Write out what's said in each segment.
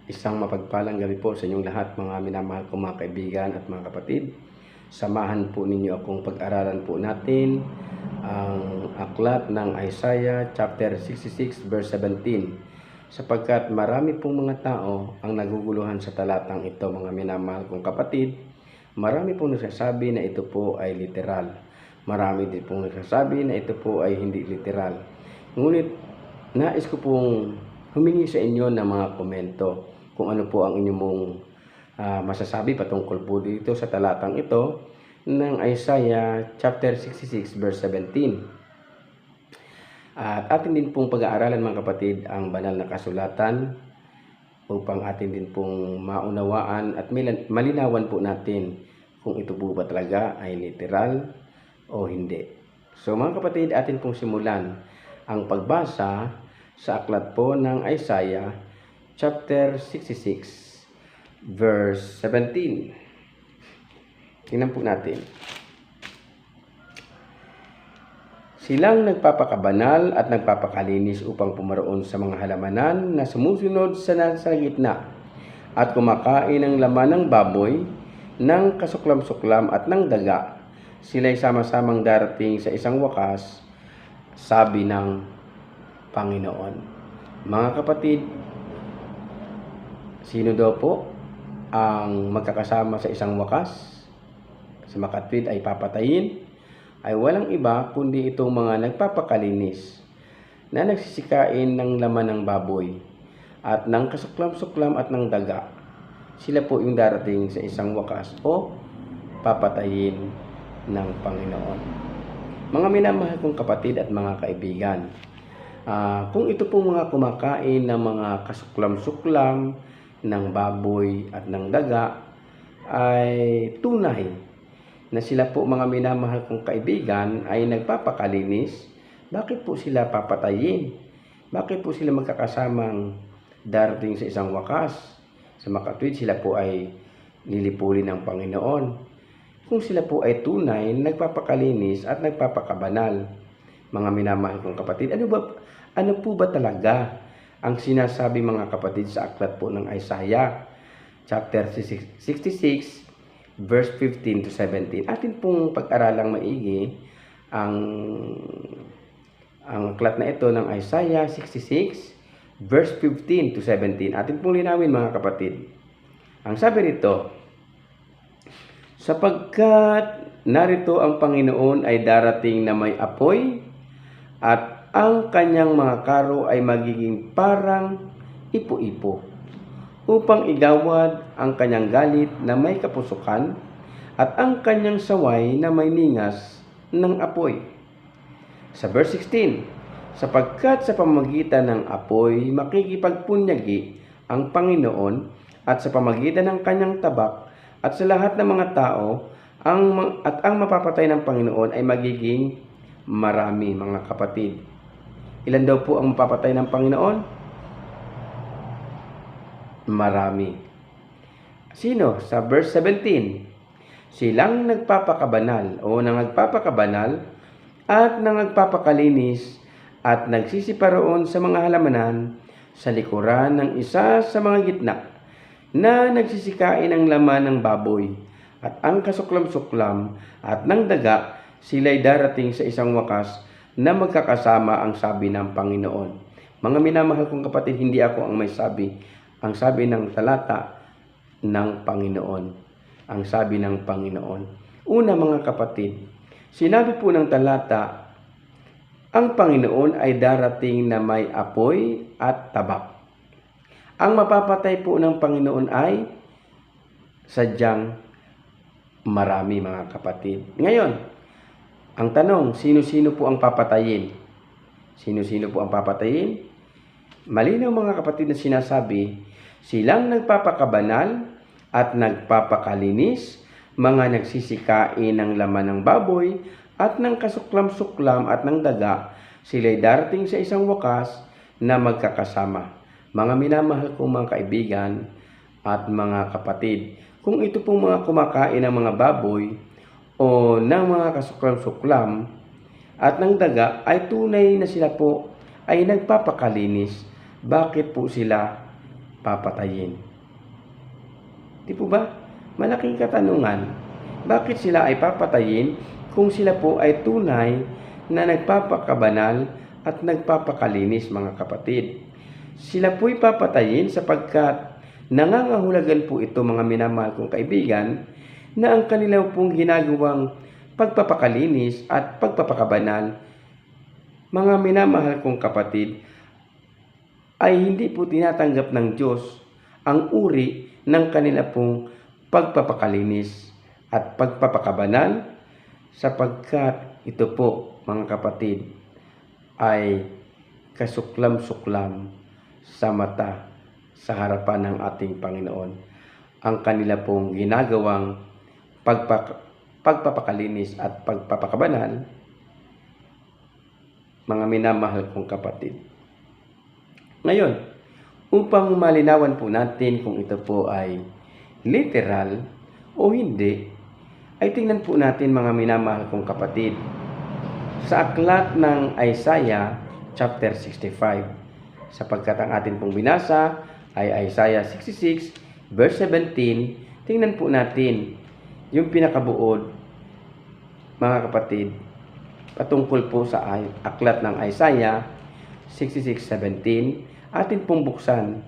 Isang mapagpalang gabi po sa inyong lahat, mga minamahal kong mga kaibigan at mga kapatid. Samahan po ninyo akong pag-aralan po natin ang aklat ng Isaiah chapter 66 verse 17. Sapagkat marami pong mga tao ang naguguluhan sa talatang ito, mga minamahal kong kapatid. Marami pong nagsasabi na ito po ay literal. Marami din pong nagsasabi na ito po ay hindi literal. Ngunit nais ko pong humingi sa inyo ng mga komento kung ano po ang inyong masasabi patungkol po dito sa talatang ito ng Isaiah chapter 66 verse 17. At atin din pong pag-aaralan, mga kapatid, ang banal na kasulatan upang atin din pong maunawaan at malinawan po natin kung ito po ba talaga ay literal o hindi. So mga kapatid, atin pong simulan ang pagbasa sa aklat po ng Isaiah chapter 66 verse 17. Tingnan po natin. Silang nagpapakabanal at nagpapakalinis upang pumaroon sa mga halamanan na sumusunod sa nasa gitna at kumakain ng laman ng baboy, ng kasuklam-suklam at ng daga. Sila'y sama-samang darating sa isang wakas, sabi ng Panginoon. Mga kapatid, sino daw po ang magkakasama sa isang wakas? Sa makatwid ay papatayin, ay walang iba kundi itong mga nagpapakalinis na nagsisikain ng laman ng baboy at ng kasuklam-suklam at ng daga. Sila po yung darating sa isang wakas o papatayin ng Panginoon. Mga minamahal kong kapatid at mga kaibigan, kung ito po mga kumakain ng mga kasuklam-suklam ng baboy at ng daga ay tunay na sila po, mga minamahal kong kaibigan, ay nagpapakalinis, bakit po sila papatayin? Bakit po sila magkakasamang darating sa isang wakas? Sa makatwid, sila po ay lilipulin ng Panginoon. Kung sila po ay tunay, nagpapakalinis at nagpapakabanal. Mga minamahal kong kapatid, ano po ba talaga ang sinasabi, mga kapatid, sa aklat po ng Isaiah chapter 66 verse 15 to 17. Atin pong pag-aralang maigi ang aklat na ito ng Isaiah 66 verse 15 to 17. Atin pong linawin, mga kapatid. Ang sabi rito, sapagkat narito ang Panginoon ay darating na may apoy at ang kanyang mga karo ay magiging parang ipo-ipo, upang igawad ang kanyang galit na may kapusukan at ang kanyang saway na may ningas ng apoy. Sa verse 16, sapagkat sa pamamagitan ng apoy makikipagpunyagi ang Panginoon at sa pamamagitan ng kanyang tabak at sa lahat ng mga tao ang mapapatay ng Panginoon ay magiging marami, mga kapatid. Ilan daw po ang mapapatay ng Panginoon? Marami. Sino? Sa verse 17, silang nagpapakabanal o nagpapakabanal at nagpapakalinis at nagsisiparoon sa mga halamanan sa likuran ng isa sa mga gitna na nagsisikain ng laman ng baboy at ang kasuklam-suklam at ng daga. Sila'y darating sa isang wakas na magkakasama, ang sabi ng Panginoon. Mga minamahal kong kapatid, hindi ako ang may sabi. Ang sabi ng talata ng Panginoon. Ang sabi ng Panginoon. Una, mga kapatid, sinabi po ng talata, ang Panginoon ay darating na may apoy at tabak. Ang mapapatay po ng Panginoon ay sadyang marami, mga kapatid. Ngayon, ang tanong, sino-sino po ang papatayin? Sino-sino po ang papatayin? Malinaw, mga kapatid, na sinasabi, silang nagpapakabanal at nagpapakalinis, mga nagsisikain ng laman ng baboy at ng kasuklam-suklam at ng daga. Sila'y darating sa isang wakas na magkakasama. Mga minamahal kong mga kaibigan at mga kapatid, kung ito pong mga kumakain ng mga baboy o ng mga kasuklam-suklam at ng daga ay tunay na sila po ay nagpapakalinis, bakit po sila papatayin. Di po ba? Malaking katanungan. Bakit sila ay papatayin kung sila po ay tunay na nagpapakabanal at nagpapakalinis, mga kapatid? Sila po'y papatayin sapagkat nangangahulugan po ito, mga minamahal kong kaibigan, na ang kanila pong ginagawang pagpapakalinis at pagpapakabanal, mga minamahal kong kapatid, ay hindi po tinatanggap ng Diyos ang uri ng kanila pong pagpapakalinis at pagpapakabanal, sapagkat ito po, mga kapatid, ay kasuklam-suklam sa mata, sa harapan ng ating Panginoon, ang kanila pong ginagawang pagpapakalinis at pagpapakabanal, mga minamahal kong kapatid. Ngayon, upang malinawan po natin kung ito po ay literal o hindi, ay tingnan po natin, mga minamahal kong kapatid, sa aklat ng Isaiah chapter 65, sapagkat ang atin pong binasa ay Isaiah 66 verse 17. Tingnan po natin yung pinakabuod, mga kapatid, patungkol po sa aklat ng Isaiah 66:17. Atin pong buksan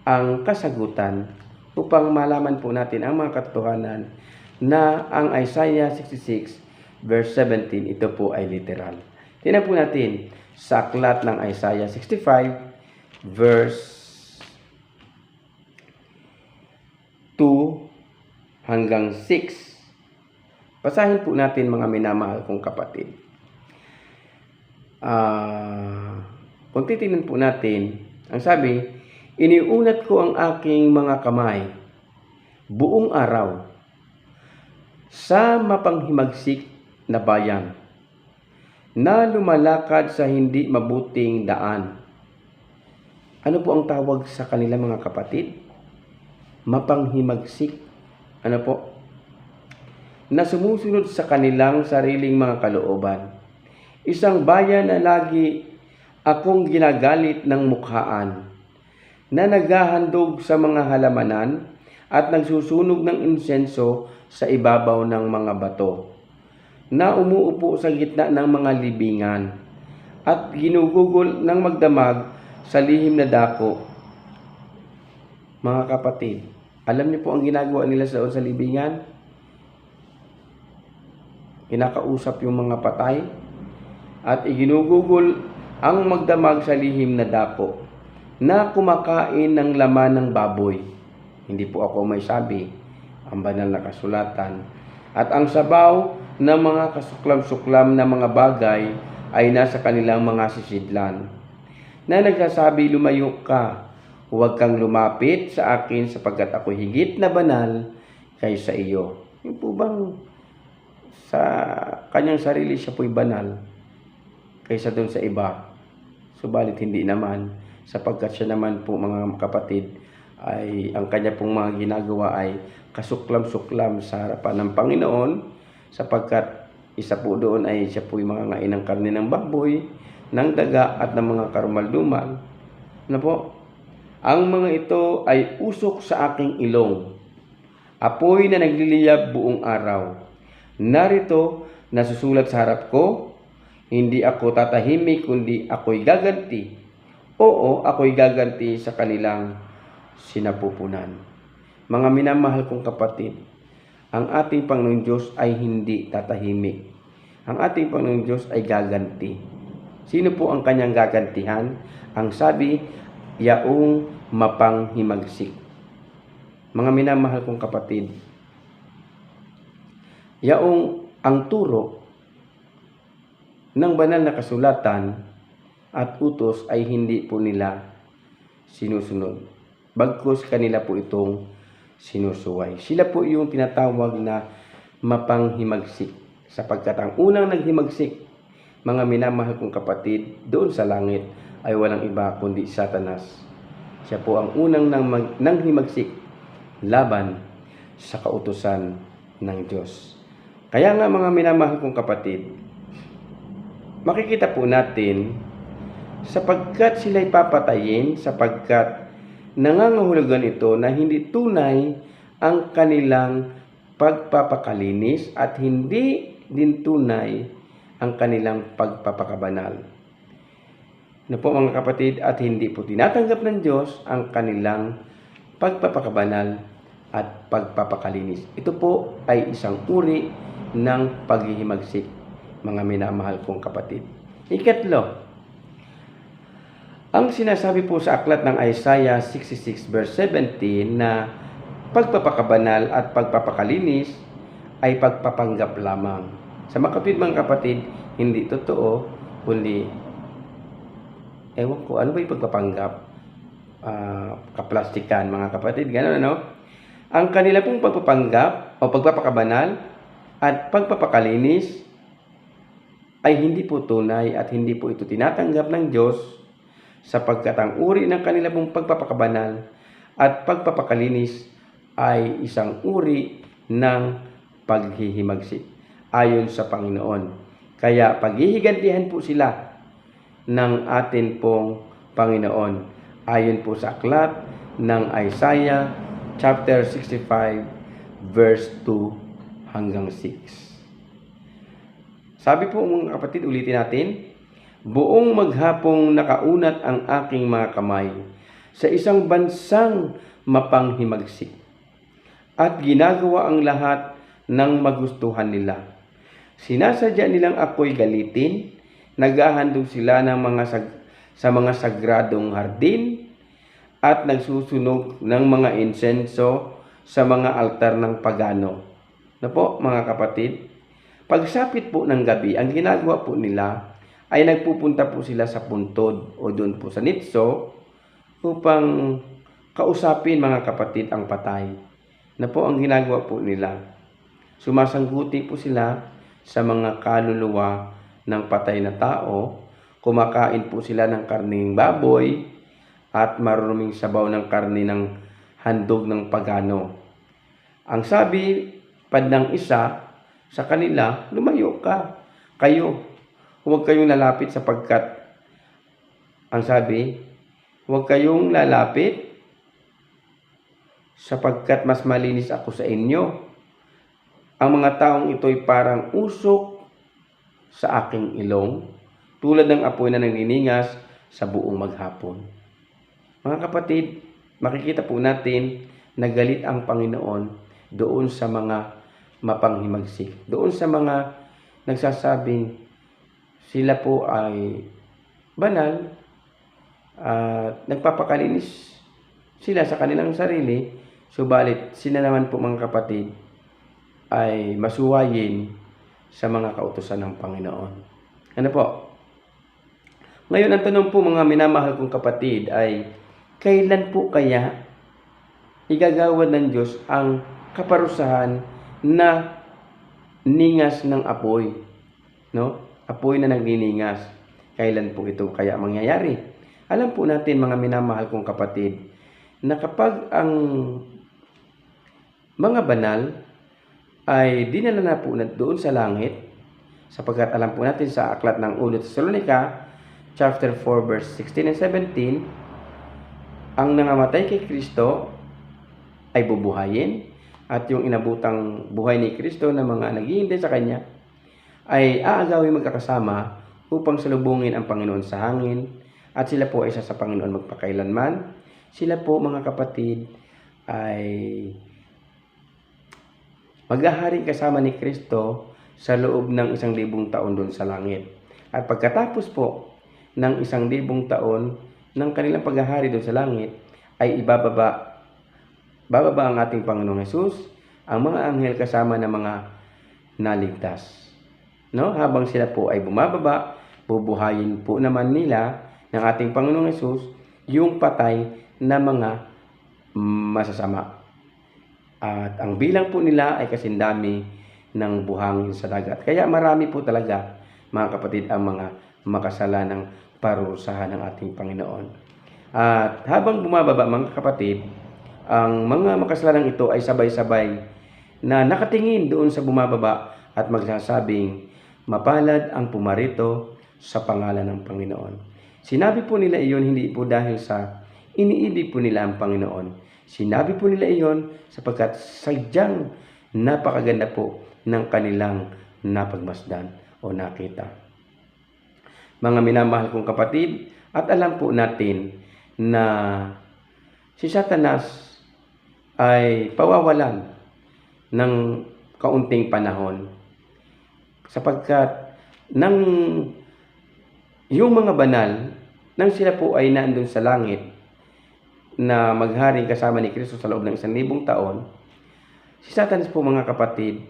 ang kasagutan upang malaman po natin ang mga katotohanan na ang Isaiah 66 verse 17, ito po ay literal. Tingnan po natin sa aklat ng Isaiah 65 verse 2 hanggang 6. Basahin po natin, mga minamahal kong kapatid. Kung titingnan po natin, ang sabi, iniunat ko ang aking mga kamay buong araw sa mapanghimagsik na bayan na lumalakad sa hindi mabuting daan. Ano po ang tawag sa kanila, mga kapatid? Mapanghimagsik. Ano po? Na sumusunod sa kanilang sariling mga kalooban. Isang bayan na lagi akong ginagalit ng mukhaan, na naghahandog sa mga halamanan at nagsusunog ng insenso sa ibabaw ng mga bato, na umuupo sa gitna ng mga libingan at ginugugol ng magdamag sa lihim na dako. Mga kapatid, alam niyo po ang ginagawa nila sa libingan? Kinakausap yung mga patay at iginugugol ang magdamag sa lihim na dako, na kumakain ng laman ng baboy. Hindi po ako may sabi, ang banal na kasulatan. At ang sabaw ng mga kasuklam-suklam na mga bagay ay nasa kanilang mga sisidlan, na nagsasabi, lumayo ka, huwag kang lumapit sa akin sapagkat ako higit na banal kaysa iyo. Yung po bang sa kanyang sarili siya po'y banal kaysa doon sa iba? Subalit hindi naman, sapagkat siya naman po, mga kapatid, ay ang kanya pong mga ginagawa ay kasuklam-suklam sa harapan ng Panginoon, sapagkat isa po doon ay siya po'y mga ngain ng karne ng baboy, ng daga at ng mga karumaldumal. Ano po? Ang mga ito ay usok sa aking ilong, apoy na nagliliyab buong araw. Narito, nasusulat sa harap ko, hindi ako tatahimik, kundi ako'y gaganti. Oo, ako'y gaganti sa kanilang sinapupunan. Mga minamahal kong kapatid, ang ating Panginoong Diyos ay hindi tatahimik. Ang ating Panginoong Diyos ay gaganti. Sino po ang kanyang gagantihan? Ang sabi, yaong mapanghimagsik. Mga minamahal kong kapatid, yaong ang turo ng banal na kasulatan at utos ay hindi po nila sinusunod. Bagkus kanila po itong sinusuway. Sila po yung tinatawag na mapanghimagsik, sapagkat ang unang naghimagsik, mga minamahal kong kapatid, doon sa langit ay walang iba kundi Satanas. Siya po ang unang nanghimagsik laban sa kautusan ng Diyos. Kaya nga, mga minamahal kong kapatid, makikita po natin, sapagkat sila'y papatayin, sapagkat nangangahulugan ito na hindi tunay ang kanilang pagpapakalinis at hindi din tunay ang kanilang pagpapakabanal. Na po mga kapatid, at hindi po tinatanggap ng Diyos ang kanilang pagpapakabanal at pagpapakalinis. Ito po ay isang uri ng paghihimagsik, mga minamahal kong kapatid. Ikatlo, ang sinasabi po sa aklat ng Isaiah 66 verse 17 na pagpapakabanal at pagpapakalinis ay pagpapanggap lamang. Sa mga kapatid, hindi totoo, kundi ewan ko, ano ba yung pagpapanggap? Kaplastikan, mga kapatid, gano'n ano? Ang kanila pong pagpapanggap o pagpapakabanal at pagpapakalinis ay hindi po tunay at hindi po ito tinatanggap ng Diyos, sapagkat ang uri ng kanila pong pagpapakabanal at pagpapakalinis ay isang uri ng paghihimagsik ayon sa Panginoon. Kaya paghihigantihan po sila ng atin pong Panginoon ayon po sa aklat ng Isaiah chapter 65 verse 2 hanggang 6. Sabi po mga kapatid, ulitin natin, buong maghapong nakaunat ang aking mga kamay sa isang bansang mapanghimagsik at ginagawa ang lahat ng magustuhan nila. Sinasadya nilang ako'y galitin, naghahandog sila ng sa mga sagradong hardin at nagsusunog ng mga insenso sa mga altar ng pagano. Na po mga kapatid, pagsapit po ng gabi, ang ginagawa po nila ay nagpupunta po sila sa puntod o doon po sa nitso upang kausapin mga kapatid ang patay. Na po ang ginagawa po nila. Sumasangguti po sila sa mga kaluluwa ng patay na tao, kumakain po sila ng karning baboy at maruruming sabaw ng karne ng handog ng pagano. Ang sabi pad ng isa sa kanila, lumayo ka, kayo, huwag kayong lalapit sapagkat, ang sabi, huwag kayong lalapit sapagkat mas malinis ako sa inyo. Ang mga taong ito'y parang usok sa aking ilong, tulad ng apoy na nanginingas sa buong maghapon. Mga kapatid, makikita po natin na galit ang Panginoon doon sa mga mapanghimagsik. Doon sa mga nagsasabing sila po ay banal at nagpapakalinis sila sa kanilang sarili, subalit sila naman po mga kapatid ay masuwayin sa mga kautusan ng Panginoon. Ano po? Ngayon ang tanong po mga minamahal kong kapatid ay, kailan po kaya igagawad ng Diyos ang kaparusahan na ningas ng apoy? No? Apoy na nagniningas. Kailan po ito kaya mangyayari? Alam po natin mga minamahal kong kapatid na kapag ang mga banal ay dinala na po na doon sa langit, sapagkat alam po natin sa aklat ng unang Tesalonica chapter 4 verse 16 and 17, ang nangamatay kay Kristo ay bubuhayin, at yung inabutang buhay ni Kristo na mga naghihintay sa Kanya ay aagawin magkakasama upang salubungin ang Panginoon sa hangin, at sila po ay isa sa Panginoon magpakailanman. Sila po mga kapatid ay maghaharing kasama ni Kristo sa loob ng 1,000 taon doon sa langit. At pagkatapos po ng 1,000 taon ng kanilang paghahari doon sa langit, ay bababa ang ating Panginoong Hesus, ang mga anghel kasama ng mga naligtas. No? Habang sila po ay bumababa, bubuhayin po naman nila ng ating Panginoong Hesus yung patay na mga masasama. At ang bilang po nila ay kasindami ng buhangin sa dagat. Kaya marami po talaga, mga kapatid, ang mga makasalanang parurusahan ng ating Panginoon. At habang bumababa mga kapatid, ang mga makasalanang ito ay sabay-sabay na nakatingin doon sa bumababa at magsasabing, mapalad ang pumarito sa pangalan ng Panginoon. Sinabi po nila iyon hindi po dahil sa iniibig po nila ang Panginoon. Sinabi po nila iyon sapagkat sadyang napakaganda po ng kanilang napagmasdan o nakita. Mga minamahal kong kapatid, at alam po natin na si Satanas ay pawawalan ng kaunting panahon sapagkat yung mga banal nang sila po ay naandun sa langit na magharing kasama ni Kristo sa loob ng 1,000 taon, si Satanas po mga kapatid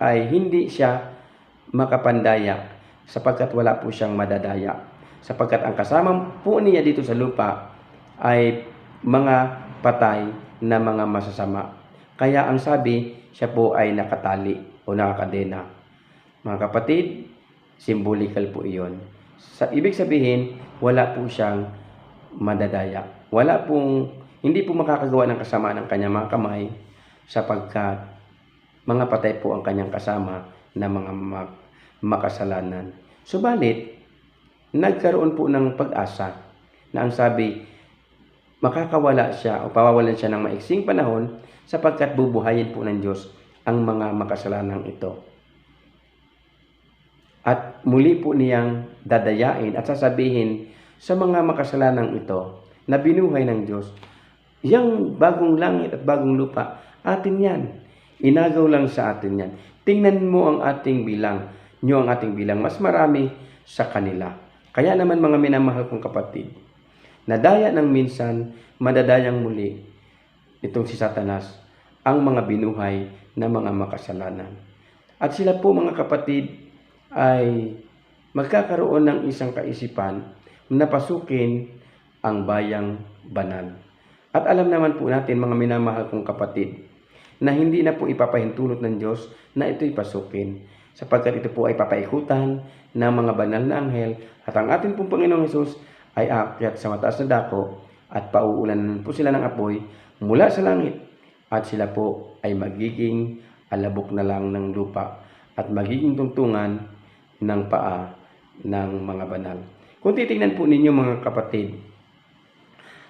ay hindi siya makapandaya sapagkat wala po siyang madadaya. Sapagkat ang kasama po niya dito sa lupa ay mga patay na mga masasama. Kaya ang sabi, siya po ay nakatali o nakakadena. Mga kapatid, symbolical po iyon. Ibig sabihin, wala po siyang madadaya. Hindi po makakagawa ng kasama ng kanyang mga kamay sapagkat mga patay po ang kanyang kasama na mga makasalanan. Subalit, nagkaroon po ng pag-asa na ang sabi, makakawala siya o pawawalan siya ng maiksing panahon sapagkat bubuhayin po ng Diyos ang mga makasalanang ito. At muli po niyang dadayain at sasabihin sa mga makasalanang ito na binuhay ng Diyos, yang bagong langit at bagong lupa, atin yan. Inagaw lang sa atin yan. Tingnan mo ang ating bilang, ang ating bilang, mas marami sa kanila. Kaya naman mga minamahal kong kapatid, nadaya ng minsan, madadayang muli itong si Satanas ang mga binuhay na mga makasalanan. At sila po mga kapatid ay magkakaroon ng isang kaisipan na pasukin ang bayang banal. At alam naman po natin mga minamahal kong kapatid na hindi na po ipapahintulot ng Diyos na ito'y pasukin sapagkat ito po ay papaikutan ng mga banal na anghel at ang ating pong Panginoong Hesus ay aakyat sa mataas na dako at pauulanan po sila ng apoy mula sa langit at sila po ay magiging alabok na lang ng lupa at magiging tungtungan ng paa ng mga banal. Kung titingnan po ninyo mga kapatid,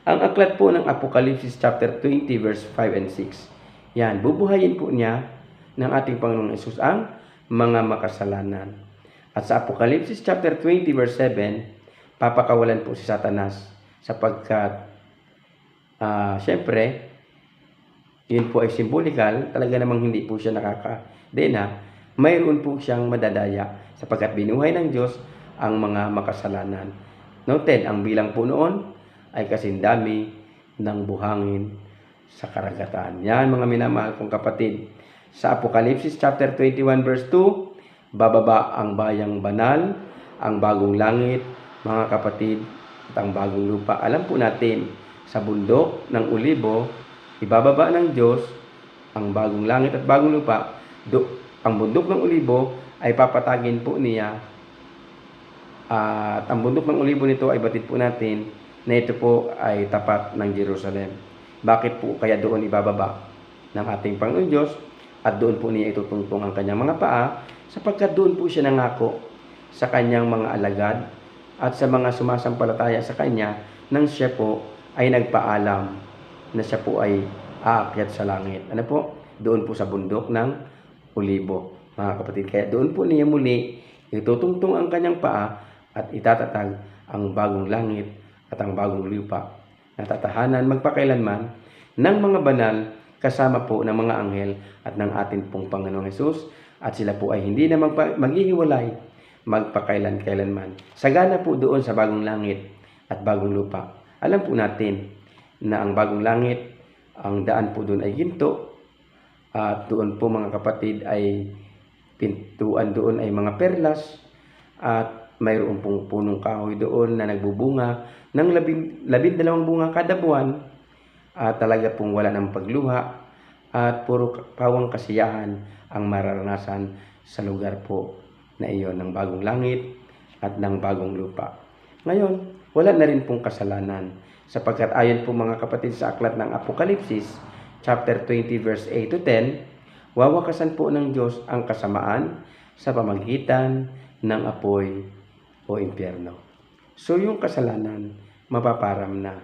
ang aklat po ng Apokalipsis chapter 20 verse 5 and 6. Yan, bubuhayin po niya ng ating Panginoong Hesus ang mga makasalanan. At sa Apokalipsis chapter 20 verse 7, papakawalan po si Satanas sapagkat syempre, yun po ay symbolikal, talaga namang hindi po siya nakakadena, mayroon po siyang madadaya sapagkat binuhay ng Diyos ang mga makasalanan. Noted, ang bilang po noon ay kasindami ng buhangin sa karagatan. Yan mga minamahal kong kapatid. Sa Apokalipsis chapter 21 verse 2, bababa ang bayang banal, ang bagong langit, mga kapatid, at ang bagong lupa. Alam po natin, sa bundok ng Olibo, ibababa ng Diyos ang bagong langit at bagong lupa. Ang bundok ng Olibo ay papatagin po niya at ang bundok ng Olibo nito ay batid po natin na ito po ay tapat ng Jerusalem. Bakit po kaya doon ibababa ng ating Panginoon Diyos at doon po niya itutungtong ang kanyang mga paa sapagkat doon po siya nangako sa kanyang mga alagad at sa mga sumasampalataya sa kanya nang siya po ay nagpaalam na siya po ay aakyat sa langit. Ano po? Doon po sa bundok ng Olibo, mga kapatid. Kaya doon po niya muli itutungtong ang kanyang paa at itatatag ang bagong langit at ang bagong lupa na tatahanan magpakailanman ng mga banal kasama po ng mga anghel at ng atin pong Panginoong Hesus at sila po ay hindi na maghihiwalay magpakailan-kailanman. Sagana po doon sa bagong langit at bagong lupa. Alam po natin na ang bagong langit, ang daan po doon ay ginto at doon po mga kapatid ay pintuan doon ay mga perlas at mayroon pong punong kahoy doon na nagbubunga ng 12 bunga kada buwan at talaga pong wala ng pagluha at puro pawang kasiyahan ang mararanasan sa lugar po na iyon ng bagong langit at ng bagong lupa. Ngayon, wala na rin pong kasalanan sapagkat ayon po mga kapatid sa aklat ng Apokalipsis chapter 20 verse 8 to 10, wawakasan po ng Diyos ang kasamaan sa pamagitan ng apoy o impyerno. So yung kasalanan, mapaparam na.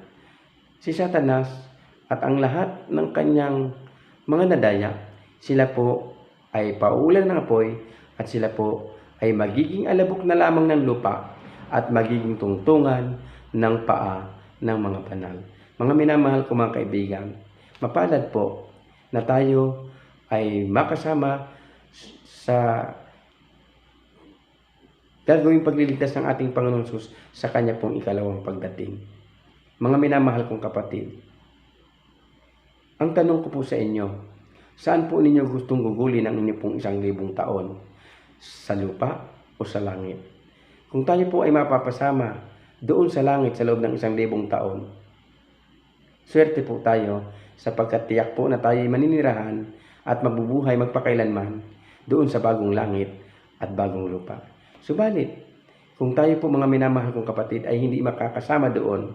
si Satanas at ang lahat ng kanyang mga nadaya, sila po ay paulan ng apoy at sila po ay magiging alabok na lamang ng lupa at magiging tungtungan ng paa ng mga banal. Mga minamahal ko mga kaibigan, mapalad po na tayo ay makasama sa gagawing pagliligtas ng ating Panginoon Jesus sa kanya pong ikalawang pagdating. Mga minamahal kong kapatid, ang tanong ko po sa inyo, saan po ninyo gustong gugulin ang inyo pong 1,000 taon? Sa lupa o sa langit? Kung tayo po ay mapapasama doon sa langit sa loob ng 1,000 taon, swerte po tayo sapagkat tiyak po na tayo ay maninirahan at mabubuhay magpakailanman doon sa bagong langit at bagong lupa. Subalit, kung tayo po mga minamahal kong kapatid ay hindi makakasama doon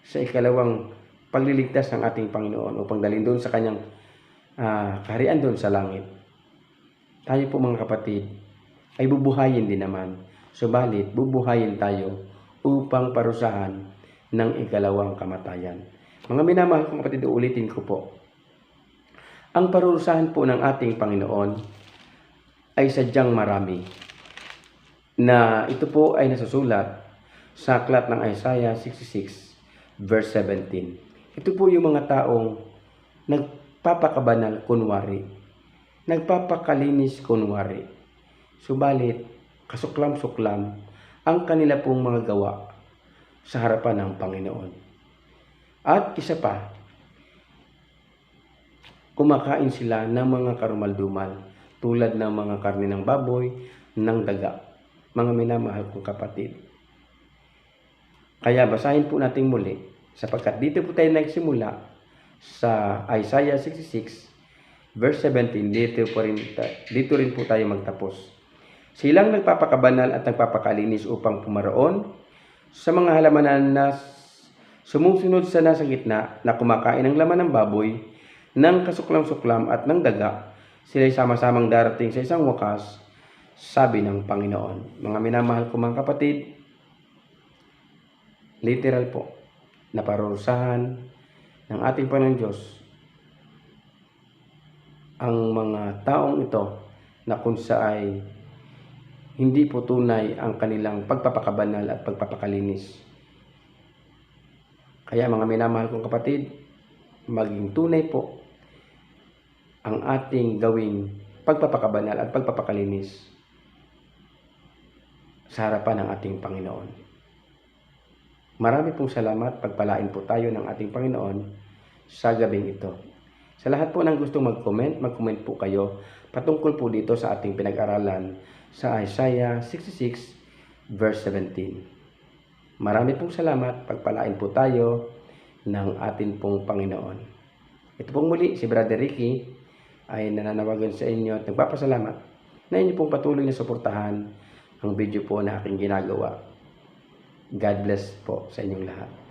sa ikalawang pagliligtas ng ating Panginoon upang dalhin doon sa kanyang kaharian doon sa langit, tayo po mga kapatid ay bubuhayin din naman. Subalit, bubuhayin tayo upang parusahan ng ikalawang kamatayan. Mga minamahal kong kapatid, ulitin ko po. Ang parurusahan po ng ating Panginoon ay sadyang marami. Na ito po ay nasusulat sa aklat ng Isaiah 66 verse 17. Ito po yung mga taong nagpapakabanal kunwari, nagpapakalinis kunwari. Subalit, kasuklam-suklam ang kanila pong mga gawa sa harapan ng Panginoon. At isa pa, kumakain sila ng mga karumaldumal tulad ng mga karne ng baboy, ng daga. Mga minamahal kong kapatid. Kaya basahin po natin muli sapagkat dito po tayo nagsimula sa Isaiah 66 verse 17. Dito rin po tayo magtapos. Silang nagpapakabanal at nagpapakalinis upang pumaroon sa mga halamanan na sumusunod sa nasa gitna na kumakain ng laman ng baboy, ng kasuklam-suklam at ng daga. Sila'y sama-samang darating sa isang wakas, sabi ng Panginoon. Mga minamahal ko mga kapatid, literal po na parurusahan ng ating Panginoon Diyos ang mga taong ito na kung saay hindi po tunay ang kanilang pagpapakabanal at pagpapakalinis. Kaya mga minamahal kong kapatid, maging tunay po ang ating gawing pagpapakabanal at pagpapakalinis sa harapan ng ating Panginoon. Marami pong salamat, pagpalain po tayo ng ating Panginoon sa gabing ito. Sa lahat po ng gustong mag-comment po kayo patungkol po dito sa ating pinag-aralan sa Isaiah 66 verse 17. Marami pong salamat, pagpalain po tayo ng ating pong Panginoon. Ito pong muli, si Brother Ricky ay nananawagan sa inyo at nagpapasalamat na inyo pong patuloy na suportahan ang video po na aking ginagawa. God bless po sa inyong lahat.